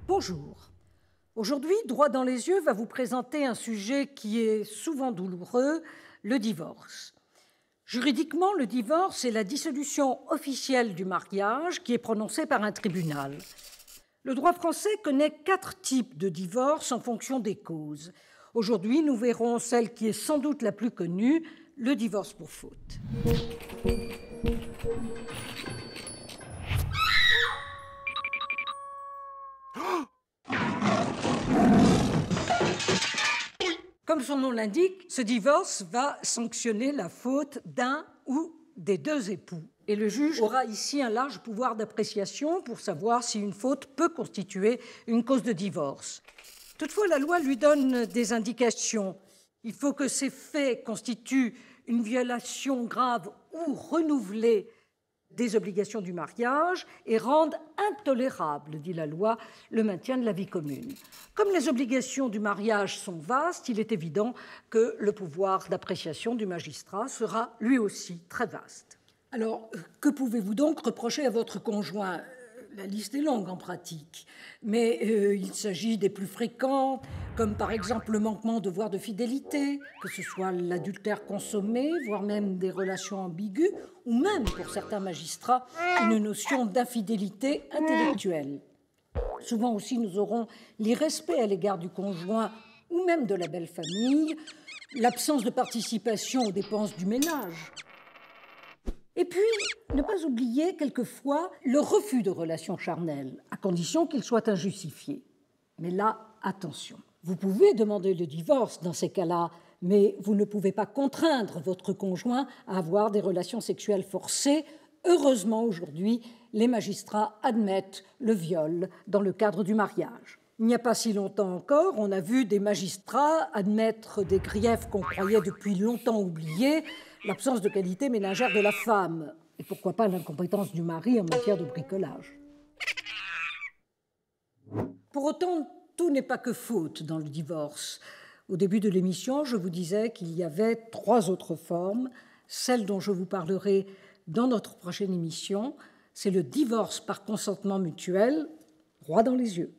Bonjour. Aujourd'hui, Droit dans les yeux va vous présenter un sujet qui est souvent douloureux, le divorce. Juridiquement, le divorce est la dissolution officielle du mariage qui est prononcée par un tribunal. Le droit français connaît 4 types de divorce en fonction des causes. Aujourd'hui, nous verrons celle qui est sans doute la plus connue, le divorce pour faute. Comme son nom l'indique, ce divorce va sanctionner la faute d'un ou des 2 époux. Et le juge aura ici un large pouvoir d'appréciation pour savoir si une faute peut constituer une cause de divorce. Toutefois, la loi lui donne des indications. Il faut que ces faits constituent une violation grave ou renouvelée des obligations du mariage et rendent intolérable, dit la loi, le maintien de la vie commune. Comme les obligations du mariage sont vastes, il est évident que le pouvoir d'appréciation du magistrat sera lui aussi très vaste. Alors, que pouvez-vous donc reprocher à votre conjoint ? La liste est longue en pratique, mais il s'agit des plus fréquents, comme par exemple le manquement de devoir de fidélité, que ce soit l'adultère consommé, voire même des relations ambiguës, ou même, pour certains magistrats, une notion d'infidélité intellectuelle. Souvent aussi, nous aurons l'irrespect à l'égard du conjoint ou même de la belle famille, l'absence de participation aux dépenses du ménage. Et puis, ne pas oublier quelquefois le refus de relations charnelles, à condition qu'il soit injustifié. Mais là, attention, vous pouvez demander le divorce dans ces cas-là, mais vous ne pouvez pas contraindre votre conjoint à avoir des relations sexuelles forcées. Heureusement, aujourd'hui, les magistrats admettent le viol dans le cadre du mariage. Il n'y a pas si longtemps encore, on a vu des magistrats admettre des griefs qu'on croyait depuis longtemps oubliés, l'absence de qualité ménagère de la femme, et pourquoi pas l'incompétence du mari en matière de bricolage. Pour autant, tout n'est pas que faute dans le divorce. Au début de l'émission, je vous disais qu'il y avait 3 autres formes. Celle dont je vous parlerai dans notre prochaine émission, c'est le divorce par consentement mutuel, droit dans les yeux.